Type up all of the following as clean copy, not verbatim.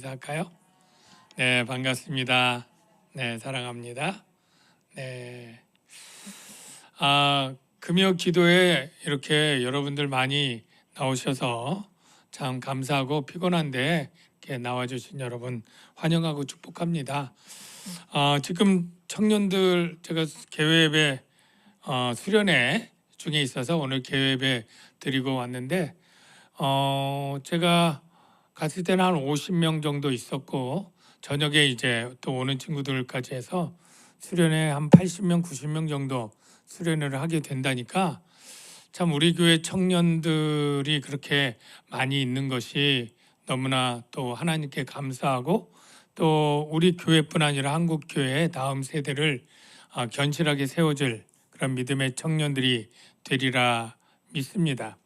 인사할까요? 네, 반갑습니다. 네, 사랑합니다. 네, 금요 기도에 이렇게 여러분들 많이 나오셔서 참 감사하고 피곤한데 이렇게 나와주신 여러분 환영하고 축복합니다. 지금 청년들 제가 개회예배 수련회 중에 있어서 오늘 개회예배 드리고 왔는데 제가 갔을 때는 한 50명 정도 있었고 저녁에 이제 또 오는 친구들까지 해서 수련회 한 80명, 90명 정도 수련회를 하게 된다니까 참 우리 교회 청년들이 그렇게 많이 있는 것이 너무나 또 하나님께 감사하고 또 우리 교회뿐 아니라 한국 교회의 다음 세대를 견실하게 세워줄 그런 믿음의 청년들이 되리라 믿습니다.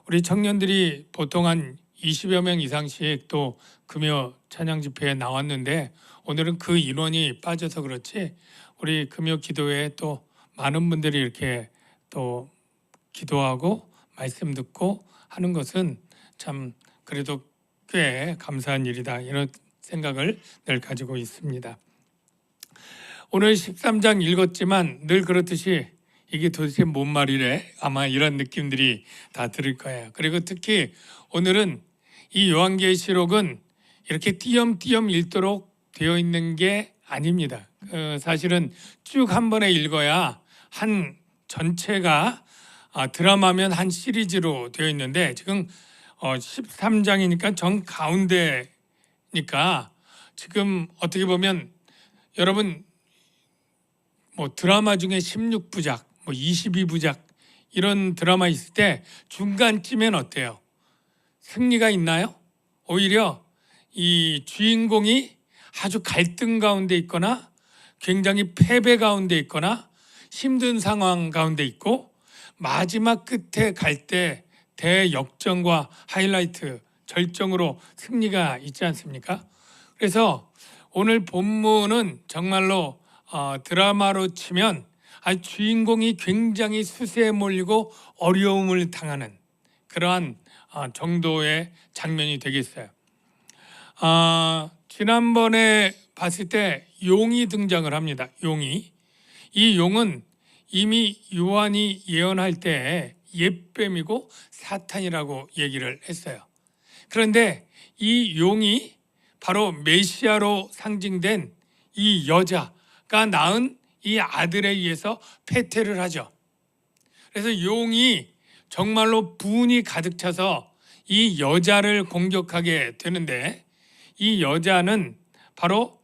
우리 청년들이 보통 한 20여 명 이상씩 또 금요 찬양 집회에 나왔는데 오늘은 그 인원이 빠져서 그렇지 우리 금요 기도회에 또 많은 분들이 이렇게 또 기도하고 말씀 듣고 하는 것은 참 그래도 꽤 감사한 일이다 이런 생각을 늘 가지고 있습니다. 오늘 13장 읽었지만 늘 그렇듯이 이게 도대체 뭔 말이래? 아마 이런 느낌들이 다 들을 거예요. 그리고 특히 오늘은 이 요한계시록은 이렇게 띄엄띄엄 읽도록 되어 있는 게 아닙니다. 사실은 쭉 한 번에 읽어야 한 전체가 드라마면 한 시리즈로 되어 있는데 지금 13장이니까 정 가운데니까 지금 어떻게 보면 여러분 뭐 드라마 중에 16부작, 뭐 22부작 이런 드라마 있을 때 중간쯤엔 어때요? 승리가 있나요? 오히려 이 주인공이 아주 갈등 가운데 있거나 굉장히 패배 가운데 있거나 힘든 상황 가운데 있고 마지막 끝에 갈 때 대역전과 하이라이트 절정으로 승리가 있지 않습니까? 그래서 오늘 본문은 정말로 드라마로 치면 주인공이 굉장히 수세에 몰리고 어려움을 당하는 그러한 정도의 장면이 되겠어요. 지난번에 봤을 때 용이 등장을 합니다. 용이. 이 용은 이미 요한이 예언할 때 옛뱀이고 사탄이라고 얘기를 했어요. 그런데 이 용이 바로 메시아로 상징된 이 여자가 낳은 이 아들에 의해서 패퇴를 하죠. 그래서 용이 정말로 분이 가득 차서 이 여자를 공격하게 되는데 이 여자는 바로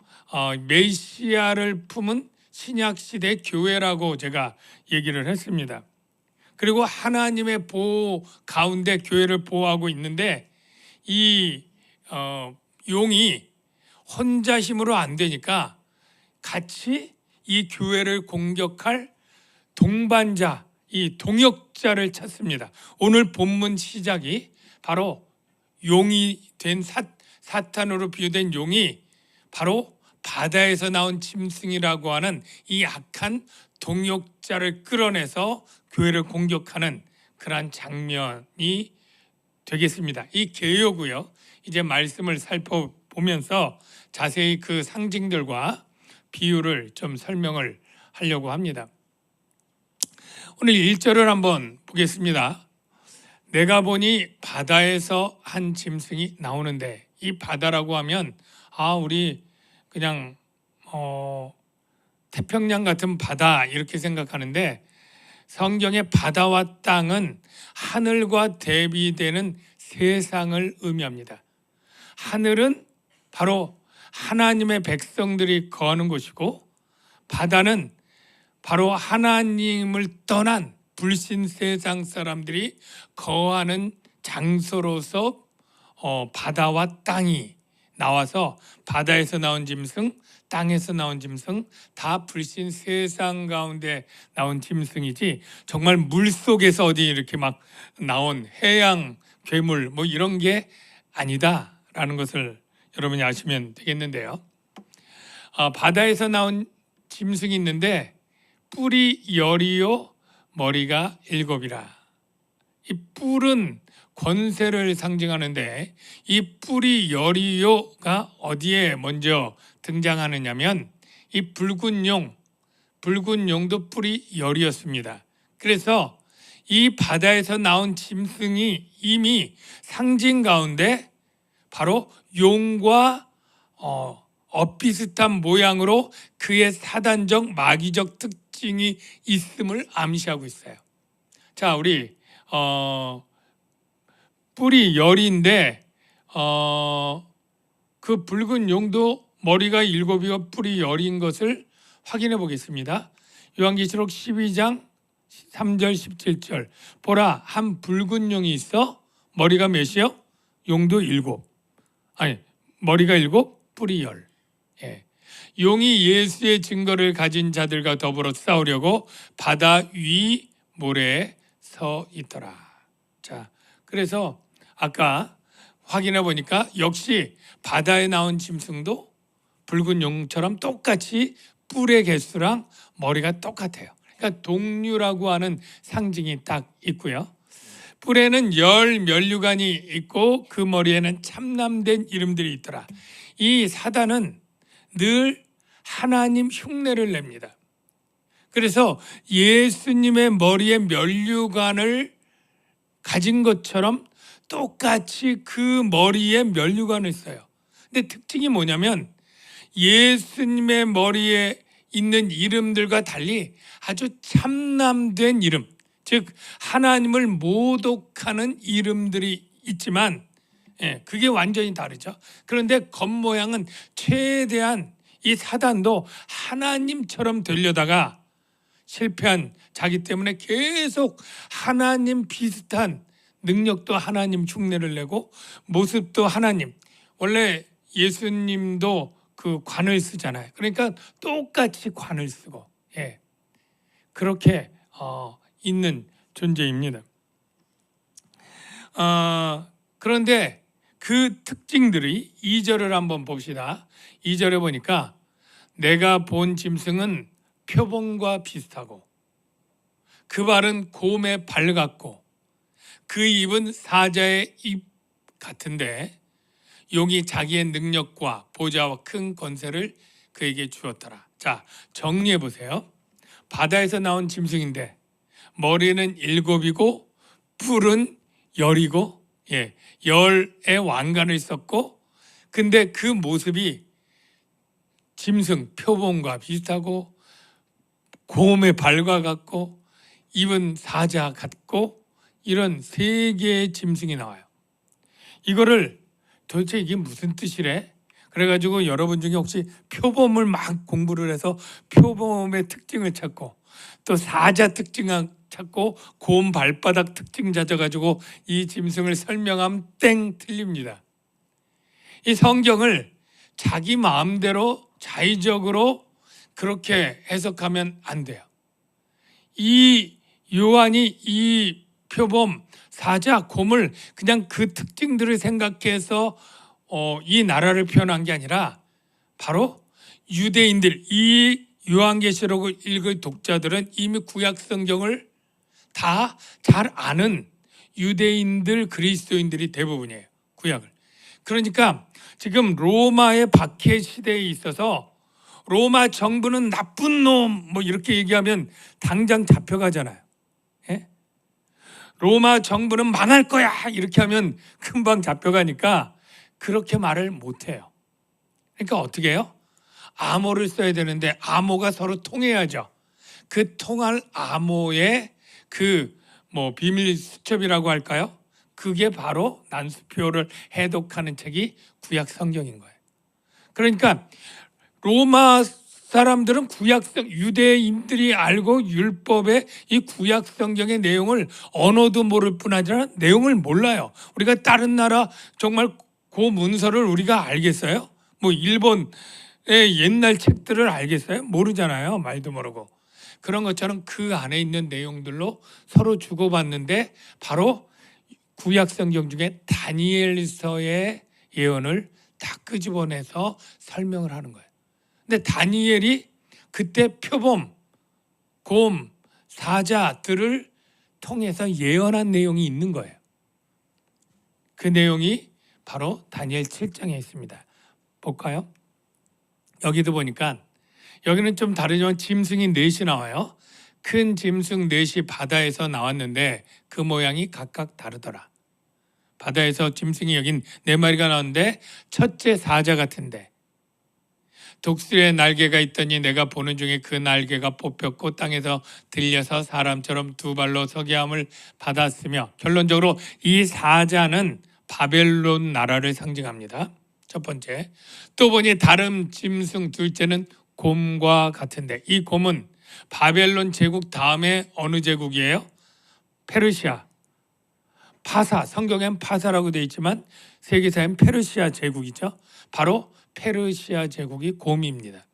메시아를 품은 신약시대 교회라고 제가 얘기를 했습니다. 그리고 하나님의 보호 가운데 교회를 보호하고 있는데 이 용이 혼자 힘으로 안 되니까 같이 이 교회를 공격할 동반자, 이 동역자를 찾습니다. 오늘 본문 시작이 바로 용이 된 사탄으로 비유된 용이 바로 바다에서 나온 짐승이라고 하는 이 악한 동역자를 끌어내서 교회를 공격하는 그러한 장면이 되겠습니다. 이 개요고요. 이제 말씀을 살펴보면서 자세히 그 상징들과 비유를 좀 설명을 하려고 합니다. 오늘 1절을 한번 보겠습니다. 내가 보니 바다에서 한 짐승이 나오는데 이 바다라고 하면 우리 그냥 태평양 같은 바다 이렇게 생각하는데 성경의 바다와 땅은 하늘과 대비되는 세상을 의미합니다. 하늘은 바로 하나님의 백성들이 거하는 곳이고 바다는 바로 하나님을 떠난 불신 세상 사람들이 거하는 장소로서 바다와 땅이 나와서 바다에서 나온 짐승, 땅에서 나온 짐승 다 불신 세상 가운데 나온 짐승이지 정말 물속에서 어디 이렇게 막 나온 해양 괴물 뭐 이런 게 아니다라는 것을 여러분이 아시면 되겠는데요. 바다에서 나온 짐승이 있는데 뿔이 10이요 머리가 7이라. 이 뿔은 권세를 상징하는데 이 뿔이 열이요가 어디에 먼저 등장하느냐면 이 붉은 용도 뿔이 열이었습니다. 그래서 이 바다에서 나온 짐승이 이미 상징 가운데 바로 용과 비슷한 모양으로 그의 사단적 마귀적 특징이 있음을 암시하고 있어요. 자, 우리 뿔이 열인데 그 붉은 용도 머리가 7이고 뿔이 열인 것을 확인해 보겠습니다. 요한계시록 12장 3절 17절 보라 한 붉은 용이 있어 머리가 몇이요? 용도 7. 아니 머리가 7, 뿔이 10. 예. 용이 예수의 증거를 가진 자들과 더불어 싸우려고 바다 위 모래에 서 있더라. 자, 그래서 아까 확인해 보니까 역시 바다에 나온 짐승도 붉은 용처럼 똑같이 뿔의 개수랑 머리가 똑같아요. 그러니까 동류라고 하는 상징이 딱 있고요. 뿔에는 10 면류관이 있고 그 머리에는 참남된 이름들이 있더라. 이 사단은 늘 하나님 흉내를 냅니다. 그래서 예수님의 머리에 면류관을 가진 것처럼 똑같이 그 머리에 면류관을 써요. 근데 특징이 뭐냐면 예수님의 머리에 있는 이름들과 달리 아주 참남된 이름, 즉 하나님을 모독하는 이름들이 있지만 그게 완전히 다르죠. 그런데 겉모양은 최대한 이 사단도 하나님처럼 되려다가 실패한 자기 때문에 계속 하나님 비슷한 능력도 하나님 흉내를 내고 모습도 하나님. 원래 예수님도 그 관을 쓰잖아요. 그러니까 똑같이 관을 쓰고 그렇게 있는 존재입니다. 그런데 그 특징들이 2절을 한번 봅시다. 2절에 보니까 내가 본 짐승은 표범과 비슷하고 그 발은 곰의 발 같고 그 입은 사자의 입 같은데 용이 자기의 능력과 보좌와 큰 권세를 그에게 주었더라. 자, 정리해 보세요. 바다에서 나온 짐승인데 머리는 7이고 뿔은 10이고 10의 왕관을 썼고 근데 그 모습이 짐승 표범과 비슷하고 곰의 발과 같고 입은 사자 같고 이런 3개의 짐승이 나와요. 이거를 도대체 이게 무슨 뜻이래? 그래가지고 여러분 중에 혹시 표범을 막 공부를 해서 표범의 특징을 찾고 또 사자 특징을 찾고 곰 발바닥 특징 찾아가지고 이 짐승을 설명하면 땡 틀립니다. 이 성경을 자기 마음대로 자의적으로 그렇게 해석하면 안 돼요. 이 요한이 이 표범, 사자, 곰을 그냥 그 특징들을 생각해서 이 나라를 표현한 게 아니라 바로 유대인들, 이 요한계시록을 읽을 독자들은 이미 구약 성경을 다 잘 아는 유대인들, 그리스도인들이 대부분이에요. 구약을. 그러니까 지금 로마의 박해 시대에 있어서 로마 정부는 나쁜 놈 뭐 이렇게 얘기하면 당장 잡혀가잖아요. 로마 정부는 망할 거야 이렇게 하면 금방 잡혀가니까 그렇게 말을 못해요. 그러니까 어떻게 해요? 암호를 써야 되는데 암호가 서로 통해야죠. 그 통할 암호의 그 비밀 수첩이라고 할까요? 그게 바로 난수표를 해독하는 책이 구약 성경인 거예요. 그러니까 로마 사람들은 유대인들이 알고 율법의 이 구약 성경의 내용을 언어도 모를 뿐 아니라 내용을 몰라요. 우리가 다른 나라 정말 그 문서를 우리가 알겠어요? 일본의 옛날 책들을 알겠어요? 모르잖아요. 말도 모르고. 그런 것처럼 그 안에 있는 내용들로 서로 주고받는데 바로 구약 성경 중에 다니엘서의 예언을 다 끄집어내서 설명을 하는 거예요. 근데 다니엘이 그때 표범, 곰, 사자들을 통해서 예언한 내용이 있는 거예요. 그 내용이 바로 다니엘 7장에 있습니다. 볼까요? 여기도 보니까 여기는 좀 다르지만 짐승이 넷이 나와요. 큰 짐승 넷이 바다에서 나왔는데 그 모양이 각각 다르더라. 바다에서 짐승이 여긴 네 마리가 나왔는데 첫째 사자 같은데 독수리의 날개가 있더니 내가 보는 중에 그 날개가 뽑혔고 땅에서 들려서 사람처럼 두 발로 서게 함을 받았으며, 결론적으로 이 사자는 바벨론 나라를 상징합니다. 첫 번째. 또 보니 다른 짐승 둘째는 곰과 같은데 이 곰은 바벨론 제국 다음에 어느 제국이에요? 페르시아. 파사, 성경엔 파사라고 되어 있지만 세계사엔 페르시아 제국이죠. 바로 페르시아 제국이 곰입니다.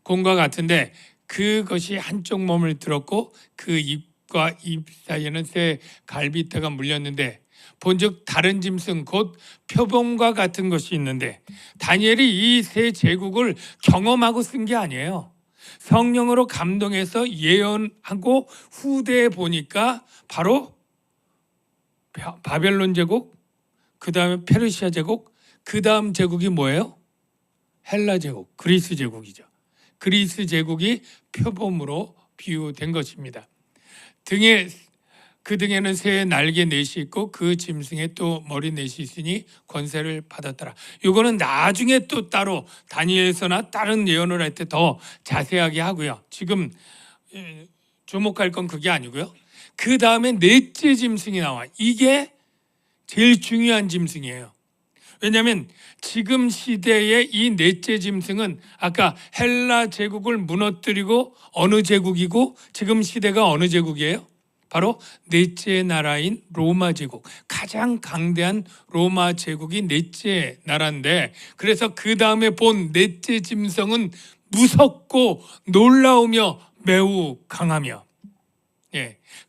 곰과 같은데 그것이 한쪽 몸을 들었고 그 입과 입 사이에는 새 갈비뼈가 물렸는데 본즉 다른 짐승 곧 표범과 같은 것이 있는데, 다니엘이 이 세 제국을 경험하고 쓴 게 아니에요. 성령으로 감동해서 예언하고 후대에 보니까 바로 바벨론 제국, 그 다음에 페르시아 제국, 그 다음 제국이 뭐예요? 헬라 제국, 그리스 제국이죠. 그리스 제국이 표범으로 비유된 것입니다. 그 등에는 새 날개 넷이 있고 그 짐승에 또 머리 넷이 있으니 권세를 받았더라. 이거는 나중에 또 따로 다니엘서나 다른 예언을 할 때 더 자세하게 하고요. 지금 주목할 건 그게 아니고요. 그 다음에 넷째 짐승이 나와. 이게 제일 중요한 짐승이에요. 왜냐하면 지금 시대의 이 넷째 짐승은 아까 헬라 제국을 무너뜨리고 어느 제국이고 지금 시대가 어느 제국이에요? 바로 넷째 나라인 로마 제국, 가장 강대한 로마 제국이 넷째 나라인데, 그래서 그 다음에 본 넷째 짐승은 무섭고 놀라우며 매우 강하며,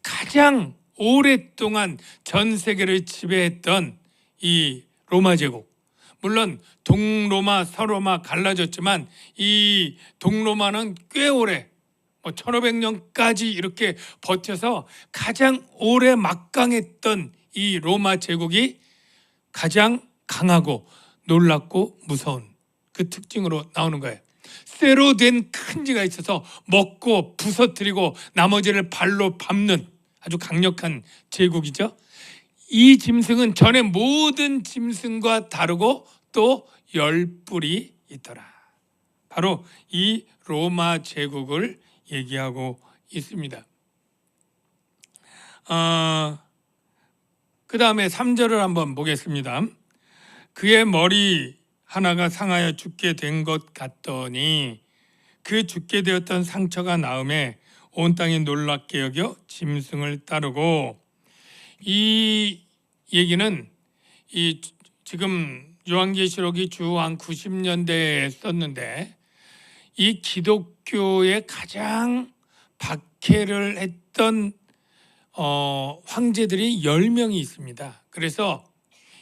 가장 오랫동안 전 세계를 지배했던 이 로마 제국, 물론 동로마, 서로마 갈라졌지만 이 동로마는 꽤 오래 1500년까지 이렇게 버텨서 가장 오래 막강했던 이 로마 제국이 가장 강하고 놀랍고 무서운 그 특징으로 나오는 거예요. 쇠로 된 큰 지가 있어서 먹고 부서뜨리고 나머지를 발로 밟는 아주 강력한 제국이죠. 이 짐승은 전에 모든 짐승과 다르고 또 열뿔이 있더라. 바로 이 로마 제국을 얘기하고 있습니다. 그 다음에 3절을 한번 보겠습니다. 그의 머리 하나가 상하여 죽게 된 것 같더니 그 죽게 되었던 상처가 나음에 온 땅이 놀랍게 여겨 짐승을 따르고, 이 얘기는 이 지금 요한계시록이 주 한 90년대에 썼는데 이 기독교의 가장 박해를 했던 황제들이 10명이 있습니다. 그래서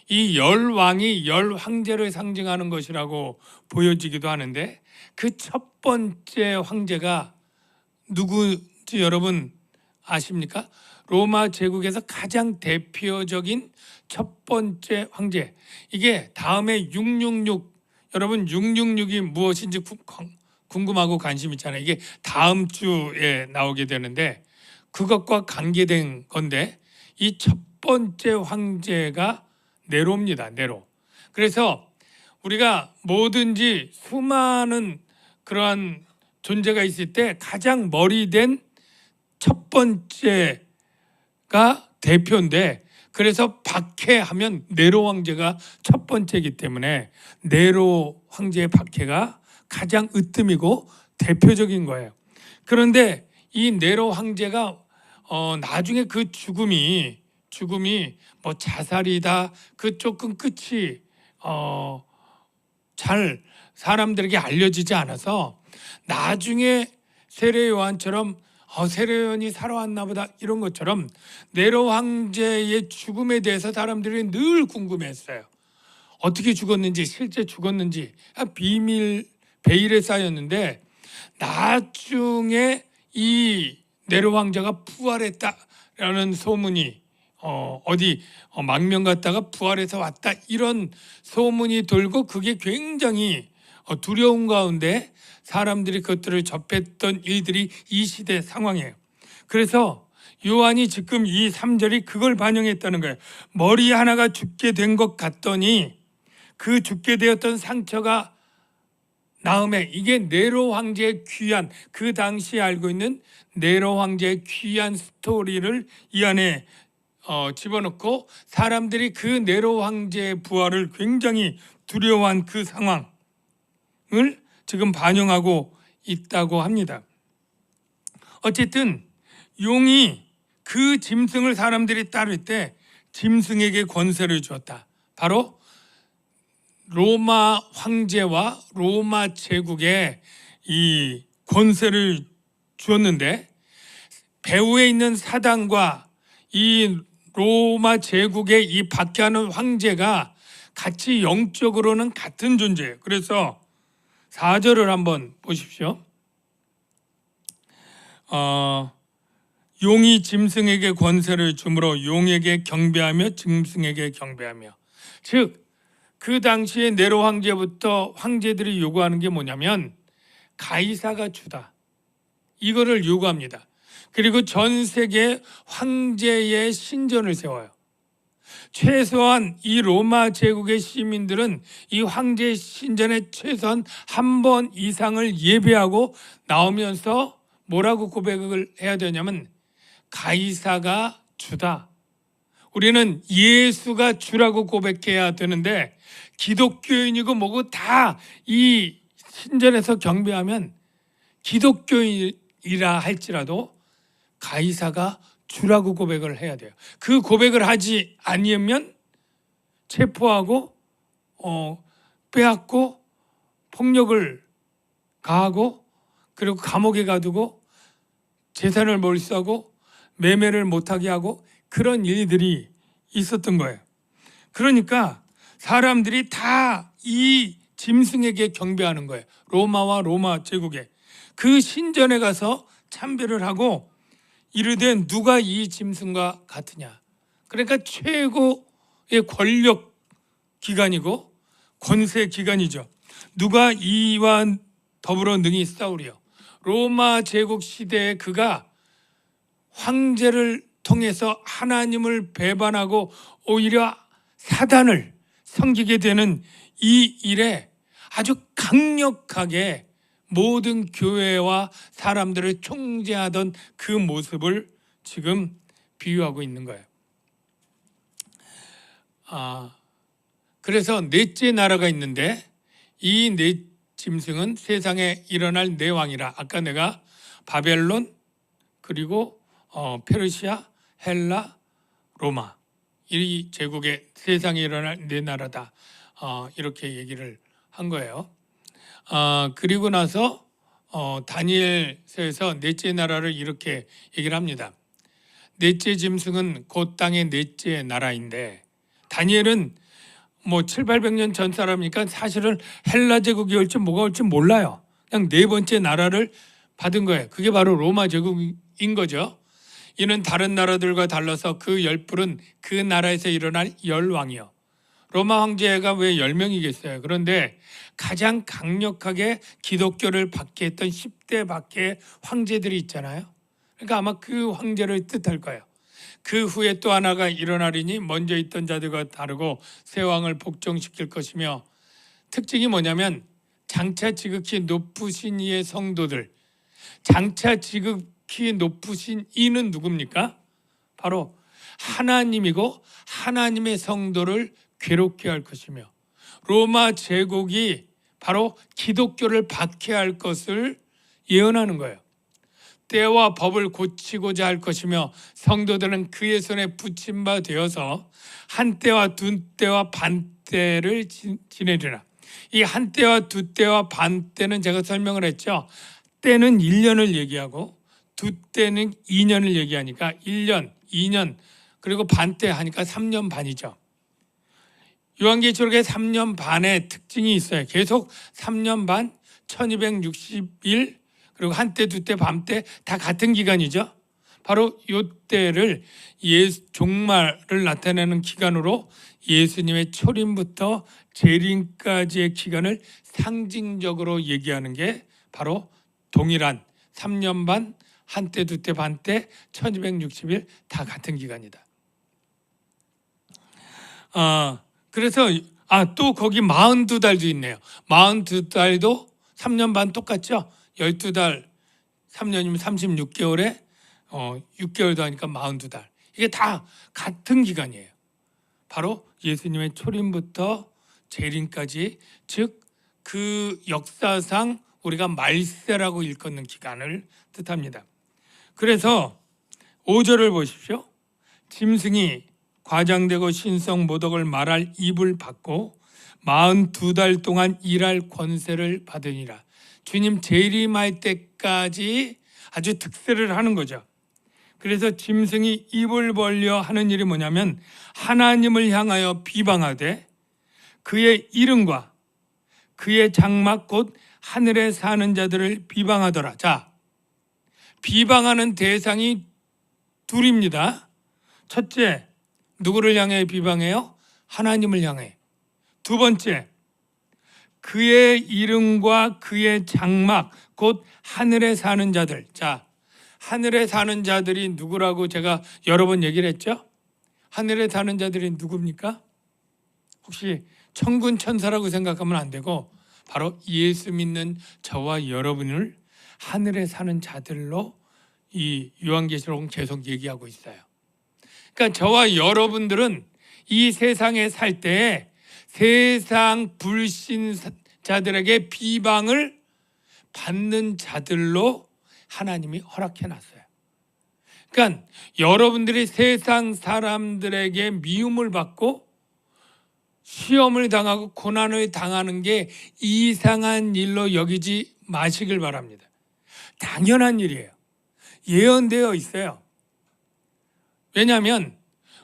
이 10왕이 10황제를 상징하는 것이라고 보여지기도 하는데, 그 첫 번째 황제가 누구인지 여러분 아십니까? 로마 제국에서 가장 대표적인 첫 번째 황제, 이게 다음에 666, 여러분 666이 무엇인지 궁금하고 관심 있잖아요. 이게 다음 주에 나오게 되는데 그것과 관계된 건데, 이 첫 번째 황제가 네로입니다. 네로. 그래서 우리가 뭐든지 수많은 그러한 존재가 있을 때 가장 머리된 첫 번째가 대표인데, 그래서 박해하면 네로 황제가 첫 번째이기 때문에 네로 황제의 박해가 가장 으뜸이고 대표적인 거예요. 그런데 이 네로 황제가 나중에 그 죽음이 뭐 자살이다, 그 조금 끝이 잘 사람들에게 알려지지 않아서 나중에 세례 요한처럼 세례 요한이 살아왔나 보다 이런 것처럼 네로 황제의 죽음에 대해서 사람들이 늘 궁금했어요. 어떻게 죽었는지, 실제 죽었는지 비밀 베일에 쌓였는데, 나중에 이 네로 황제가 부활했다라는 소문이 어디 망명 갔다가 부활해서 왔다 이런 소문이 돌고 그게 굉장히 두려운 가운데 사람들이 그것들을 접했던 일들이 이 시대 상황이에요. 그래서 요한이 지금 이 3절이 그걸 반영했다는 거예요. 머리 하나가 죽게 된 것 같더니 그 죽게 되었던 상처가 나음에 이게 네로 황제의 귀한 그 당시에 알고 있는 네로 황제의 귀한 스토리를 이 안에 집어넣고 사람들이 그 네로 황제의 부활을 굉장히 두려워한 그 상황을 지금 반영하고 있다고 합니다. 어쨌든 용이 그 짐승을 사람들이 따를 때 짐승에게 권세를 주었다. 바로 로마 황제와 로마 제국에 이 권세를 주었는데 배후에 있는 사단과 이 로마 제국의 이 박해하는 황제가 같이 영적으로는 같은 존재예요. 그래서 4절을 한번 보십시오. 용이 짐승에게 권세를 주므로 용에게 경배하며 짐승에게 경배하며, 즉 그 당시에 네로 황제부터 황제들이 요구하는 게 뭐냐면 가이사가 주다, 이거를 요구합니다. 그리고 전 세계 황제의 신전을 세워요. 최소한 이 로마 제국의 시민들은 이 황제의 신전에 최소한 한 번 이상을 예배하고 나오면서 뭐라고 고백을 해야 되냐면 가이사가 주다. 우리는 예수가 주라고 고백해야 되는데 기독교인이고 뭐고 다 이 신전에서 경배하면 기독교인이라 할지라도 가이사가 주라고 고백을 해야 돼요. 그 고백을 하지 아니면 체포하고 빼앗고 폭력을 가하고 그리고 감옥에 가두고 재산을 몰수하고 매매를 못하게 하고 그런 일들이 있었던 거예요. 그러니까 사람들이 다 이 짐승에게 경배하는 거예요. 로마와 로마 제국에. 그 신전에 가서 참배를 하고 이르되 누가 이 짐승과 같으냐. 그러니까 최고의 권력 기관이고 권세 기관이죠. 누가 이와 더불어 능히 싸우리요. 로마 제국 시대에 그가 황제를 통해서 하나님을 배반하고 오히려 사단을 섬기게 되는 이 일에 아주 강력하게 모든 교회와 사람들을 총재하던 그 모습을 지금 비유하고 있는 거예요. 그래서 넷째 나라가 있는데 이 네 짐승은 세상에 일어날 네 왕이라. 아까 내가 바벨론 그리고 페르시아, 헬라, 로마, 이 제국의 세상에 일어날 네 나라다. 이렇게 얘기를 한 거예요. 그리고 나서 다니엘서에서 넷째 나라를 이렇게 얘기를 합니다. 넷째 짐승은 곧 땅의 넷째 나라인데, 다니엘은 뭐 700~800년 전 사람이니까 사실은 헬라 제국이 올지 뭐가 올지 몰라요. 그냥 네 번째 나라를 받은 거예요. 그게 바로 로마 제국인 거죠. 이는 다른 나라들과 달라서 그 열불은 그 나라에서 일어날 열왕이요. 로마 황제가 왜 10명이겠어요? 그런데 가장 강력하게 기독교를 받게 했던 10대 밖의 황제들이 있잖아요. 그러니까 아마 그 황제를 뜻할 거예요. 그 후에 또 하나가 일어나리니 먼저 있던 자들과 다르고 새 왕을 복종시킬 것이며, 특징이 뭐냐면 장차 지극히 높으신 이의 성도들, 장차 지극히 높으신 이는 누굽니까? 바로 하나님이고 하나님의 성도를 괴롭게 할 것이며, 로마 제국이 바로 기독교를 박해할 것을 예언하는 거예요. 때와 법을 고치고자 할 것이며 성도들은 그의 손에 붙임 바 되어서 한때와 두때와 반때를 지내리라. 이 한때와 두때와 반때는 제가 설명을 했죠. 때는 1년을 얘기하고 두때는 2년을 얘기하니까 1년, 2년, 그리고 반때 하니까 3년 반이죠. 요한계시록에 3년 반의 특징이 있어요. 계속 3년 반, 1260일, 그리고 한때, 두때, 반때 다 같은 기간이죠. 바로 이때를 종말을 나타내는 기간으로 예수님의 초림부터 재림까지의 기간을 상징적으로 얘기하는 게 바로 동일한 3년 반, 한때, 두때, 반때, 1260일 다 같은 기간이다. 그래서 또 거기 42달도 있네요. 42달도 3년 반 똑같죠? 12달 3년이면 36개월에 6개월도 하니까 42달. 이게 다 같은 기간이에요. 바로 예수님의 초림부터 재림까지, 즉 그 역사상 우리가 말세라고 일컫는 기간을 뜻합니다. 그래서 5절을 보십시오. 짐승이 과장되고 신성 모독을 말할 입을 받고 42달 동안 일할 권세를 받으니라. 주님 재림할 때까지 아주 특세를 하는 거죠. 그래서 짐승이 입을 벌려 하는 일이 뭐냐면 하나님을 향하여 비방하되 그의 이름과 그의 장막 곧 하늘에 사는 자들을 비방하더라. 자, 비방하는 대상이 둘입니다. 첫째, 누구를 향해 비방해요? 하나님을 향해. 두 번째, 그의 이름과 그의 장막 곧 하늘에 사는 자들. 자, 하늘에 사는 자들이 누구라고 제가 여러 번 얘기를 했죠? 하늘에 사는 자들이 누굽니까? 혹시 천군 천사라고 생각하면 안 되고 바로 예수 믿는 저와 여러분을 하늘에 사는 자들로 이 요한계시록은 계속 얘기하고 있어요. 그러니까 저와 여러분들은 이 세상에 살 때 세상 불신자들에게 비방을 받는 자들로 하나님이 허락해 놨어요. 그러니까 여러분들이 세상 사람들에게 미움을 받고 시험을 당하고 고난을 당하는 게 이상한 일로 여기지 마시길 바랍니다. 당연한 일이에요. 예언되어 있어요. 왜냐하면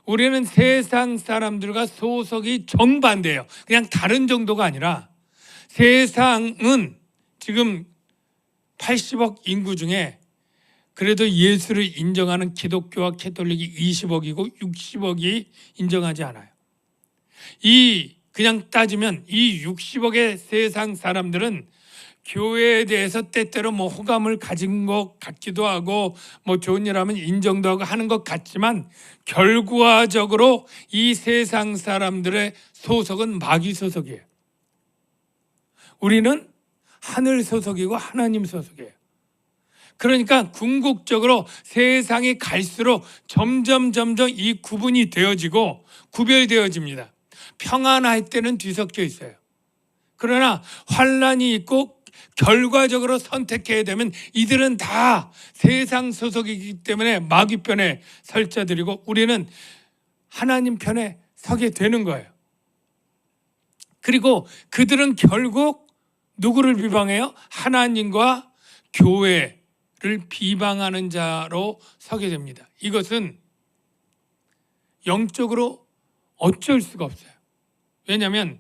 우리는 세상 사람들과 소속이 정반대예요. 그냥 다른 정도가 아니라 세상은 지금 80억 인구 중에 그래도 예수를 인정하는 기독교와 캐톨릭이 20억이고 60억이 인정하지 않아요. 그냥 따지면 이 60억의 세상 사람들은 교회에 대해서 때때로 호감을 가진 것 같기도 하고 좋은 일 하면 인정도 하고 하는 것 같지만 결과적으로 이 세상 사람들의 소속은 마귀 소속이에요. 우리는 하늘 소속이고 하나님 소속이에요. 그러니까 궁극적으로 세상이 갈수록 점점 이 구분이 되어지고 구별되어집니다. 평안할 때는 뒤섞여 있어요. 그러나 환란이 있고 결과적으로 선택해야 되면 이들은 다 세상 소속이기 때문에 마귀 편에 설 자들이고 우리는 하나님 편에 서게 되는 거예요. 그리고 그들은 결국 누구를 비방해요? 하나님과 교회를 비방하는 자로 서게 됩니다. 이것은 영적으로 어쩔 수가 없어요. 왜냐하면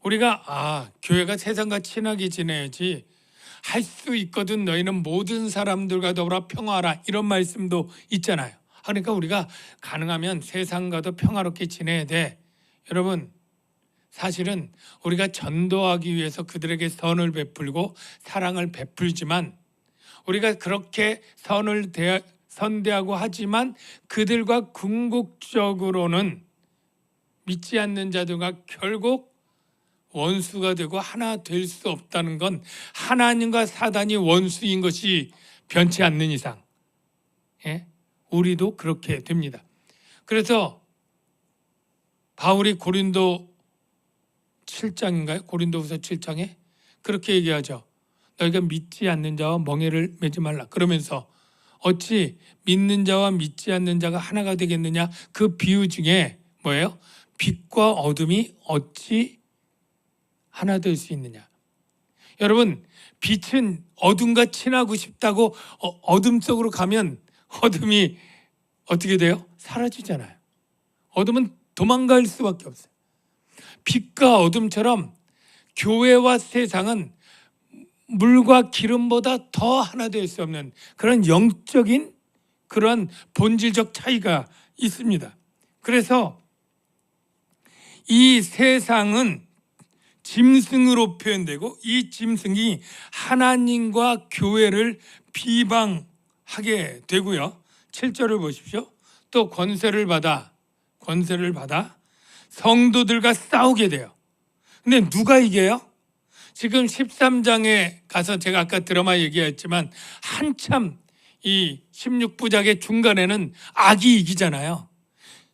우리가 교회가 세상과 친하게 지내야지 할 수 있거든. 너희는 모든 사람들과 더불어 평화하라. 이런 말씀도 있잖아요. 그러니까 우리가 가능하면 세상과도 평화롭게 지내야 돼. 여러분, 사실은 우리가 전도하기 위해서 그들에게 선을 베풀고 사랑을 베풀지만 우리가 그렇게 선대하고 하지만 그들과 궁극적으로는 믿지 않는 자들과 결국 원수가 되고 하나 될 수 없다는 건 하나님과 사단이 원수인 것이 변치 않는 이상 우리도 그렇게 됩니다. 그래서 바울이 고린도 7장인가요? 고린도후서 7장에 그렇게 얘기하죠. 너희가 믿지 않는 자와 멍에를 매지 말라. 그러면서 어찌 믿는 자와 믿지 않는 자가 하나가 되겠느냐. 그 비유 중에 뭐예요? 빛과 어둠이 어찌 하나 될 수 있느냐. 여러분, 빛은 어둠과 친하고 싶다고 어둠 속으로 가면 어둠이 어떻게 돼요? 사라지잖아요. 어둠은 도망갈 수밖에 없어요. 빛과 어둠처럼 교회와 세상은 물과 기름보다 더 하나 될 수 없는 그런 영적인 그런 본질적 차이가 있습니다. 그래서 이 세상은 짐승으로 표현되고 이 짐승이 하나님과 교회를 비방하게 되고요. 7절을 보십시오. 또 권세를 받아 성도들과 싸우게 돼요. 근데 누가 이겨요? 지금 13장에 가서 제가 아까 드라마 얘기했지만 한참 이 16부작의 중간에는 악이 이기잖아요.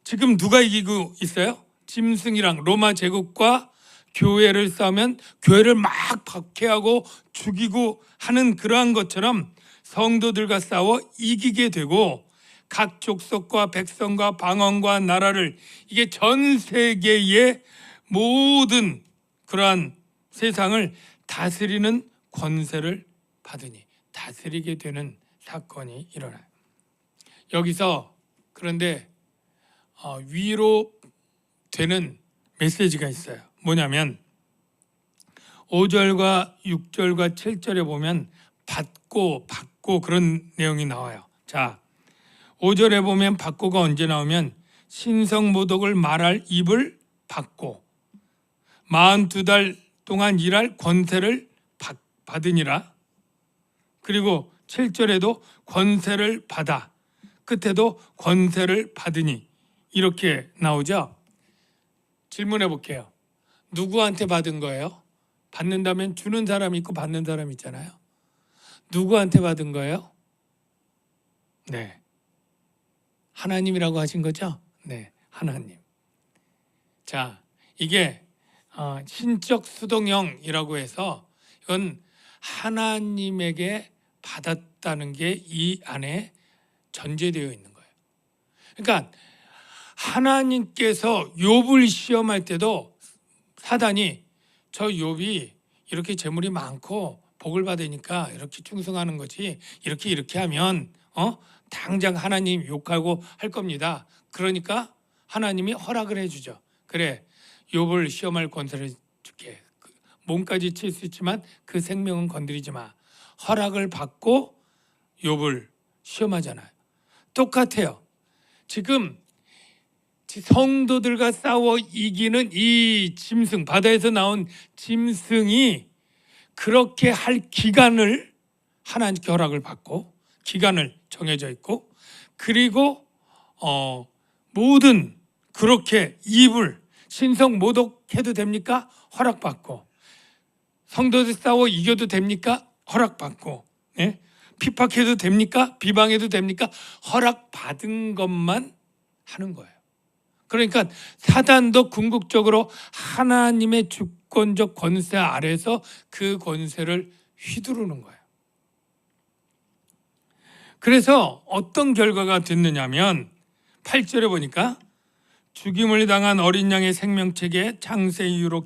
지금 누가 이기고 있어요? 짐승이랑 로마 제국과 교회를 싸우면 교회를 막 박해하고 죽이고 하는 그러한 것처럼 성도들과 싸워 이기게 되고 각 족속과 백성과 방언과 나라를 이게 전 세계의 모든 그러한 세상을 다스리는 권세를 받으니 다스리게 되는 사건이 일어나요. 여기서 그런데 위로 되는 메시지가 있어요. 뭐냐면 5절과 6절과 7절에 보면 받고 그런 내용이 나와요. 자, 5절에 보면 받고가 언제 나오면 신성모독을 말할 입을 받고 42달 동안 일할 권세를 받으니라. 그리고 7절에도 권세를 받아 끝에도 권세를 받으니 이렇게 나오죠. 질문해 볼게요. 누구한테 받은 거예요? 받는다면 주는 사람이 있고 받는 사람이 있잖아요. 누구한테 받은 거예요? 네, 하나님이라고 하신 거죠? 네, 하나님. 자, 이게 신적 수동형이라고 해서 이건 하나님에게 받았다는 게 이 안에 전제되어 있는 거예요. 그러니까 하나님께서 욥을 시험할 때도 사단이 저 욥이 이렇게 재물이 많고 복을 받으니까 이렇게 충성하는 거지 이렇게 하면 당장 하나님 욕하고 할 겁니다. 그러니까 하나님이 허락을 해주죠. 그래, 욥을 시험할 권세를 줄게. 몸까지 칠 수 있지만 그 생명은 건드리지 마. 허락을 받고 욥을 시험하잖아요. 똑같아요. 지금 성도들과 싸워 이기는 이 짐승, 바다에서 나온 짐승이 그렇게 할 기간을 하나님께 허락을 받고 기간을 정해져 있고 그리고 모든 그렇게 입을 신성 모독해도 됩니까? 허락받고 성도들 싸워 이겨도 됩니까? 허락받고 핍박해도 됩니까? 비방해도 됩니까? 허락받은 것만 하는 거예요. 그러니까 사단도 궁극적으로 하나님의 주권적 권세 아래서 그 권세를 휘두르는 거예요. 그래서 어떤 결과가 됐느냐면 8절에 보니까 죽임을 당한 어린 양의 생명책에 창세 이후로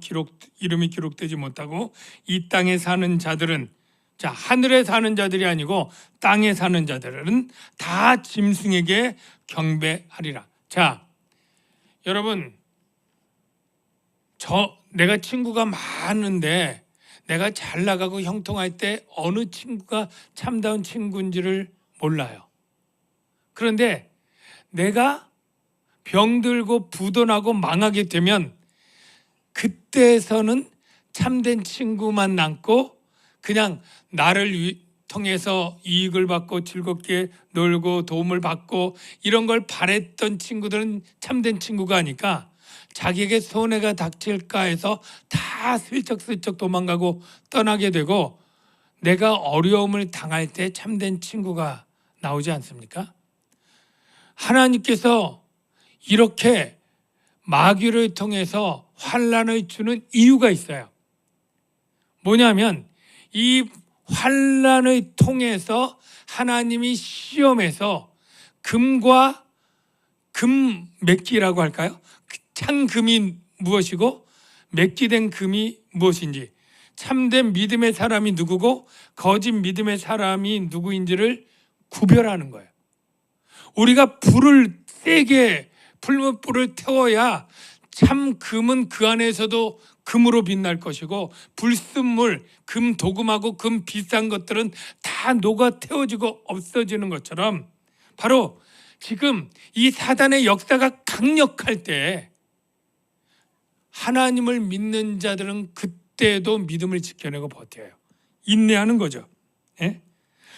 이름이 기록되지 못하고 이 땅에 사는 자들은, 자, 하늘에 사는 자들이 아니고 땅에 사는 자들은 다 짐승에게 경배하리라. 자, 여러분, 내가 친구가 많은데 내가 잘 나가고 형통할 때 어느 친구가 참다운 친구인지를 몰라요. 그런데 내가 병들고 부도나고 망하게 되면 그때서는 참된 친구만 남고 그냥 나를 통해서 이익을 받고 즐겁게 놀고 도움을 받고 이런 걸 바랬던 친구들은 참된 친구가 아니까 자기에게 손해가 닥칠까 해서 다 슬쩍슬쩍 도망가고 떠나게 되고 내가 어려움을 당할 때 참된 친구가 나오지 않습니까? 하나님께서 이렇게 마귀를 통해서 환난을 주는 이유가 있어요. 뭐냐면 이 환난을 통해서 하나님이 시험에서 금과 금 맥기라고 할까요? 참금이 무엇이고 맥기된 금이 무엇인지, 참된 믿음의 사람이 누구고 거짓 믿음의 사람이 누구인지를 구별하는 거예요. 우리가 불을 세게 불을 태워야 참 금은 그 안에서도 금으로 빛날 것이고 불순물, 금 도금하고 금 비싼 것들은 다 녹아 태워지고 없어지는 것처럼 바로 지금 이 사단의 역사가 강력할 때 하나님을 믿는 자들은 그때도 믿음을 지켜내고 버텨요. 인내하는 거죠. 예?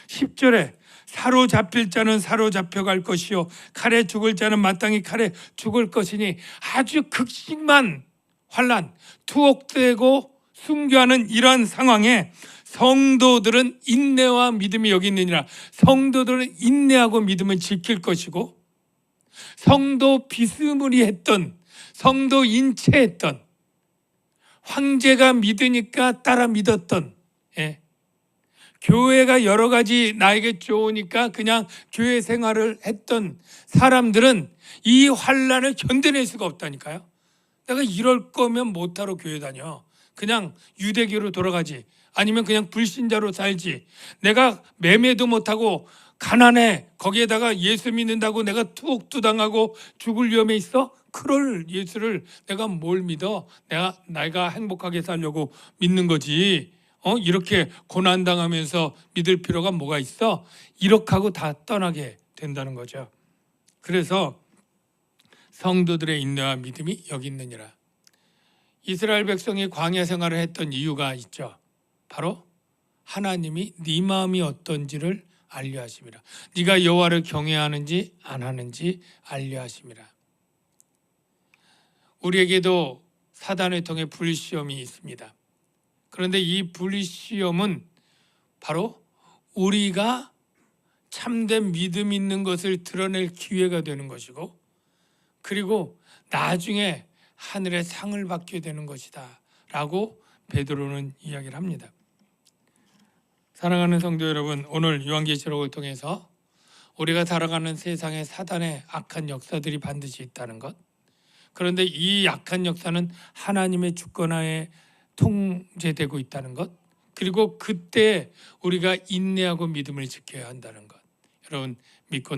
10절에 사로잡힐 자는 사로잡혀갈 것이요 칼에 죽을 자는 마땅히 칼에 죽을 것이니, 아주 극심한 환난, 투옥되고 순교하는 이러한 상황에 성도들은 인내와 믿음이 여기 있느니라. 성도들은 인내하고 믿음을 지킬 것이고, 성도 비스무리했던, 성도 인체했던, 황제가 믿으니까 따라 믿었던, 교회가 여러 가지 나에게 좋으니까 그냥 교회 생활을 했던 사람들은 이 환난을 견뎌낼 수가 없다니까요. 내가 이럴 거면 못하러 교회 다녀. 그냥 유대교로 돌아가지. 아니면 그냥 불신자로 살지. 내가 매매도 못하고 가난해. 거기에다가 예수 믿는다고 내가 투옥도 당하고 죽을 위험에 있어? 그럴 예수를 내가 뭘 믿어? 내가 행복하게 살려고 믿는 거지. 이렇게 고난당하면서 믿을 필요가 뭐가 있어? 이렇게 하고 다 떠나게 된다는 거죠. 그래서 성도들의 인내와 믿음이 여기 있느니라. 이스라엘 백성이 광야 생활을 했던 이유가 있죠. 바로 하나님이 네 마음이 어떤지를 알려 하심이라. 네가 여호와를 경외하는지 안 하는지 알려 하심이라. 우리에게도 사단을 통해 불시험이 있습니다. 그런데 이 불시험은 바로 우리가 참된 믿음 있는 것을 드러낼 기회가 되는 것이고, 그리고 나중에 하늘의 상을 받게 되는 것이다 라고 베드로는 이야기를 합니다. 사랑하는 성도 여러분, 오늘 요한계시록을 통해서 우리가 살아가는 세상에 사단의 악한 역사들이 반드시 있다는 것, 그런데 이 악한 역사는 하나님의 주권하에 통제되고 있다는 것, 그리고 그때 우리가 인내하고 믿음을 지켜야 한다는 것, 여러분 믿고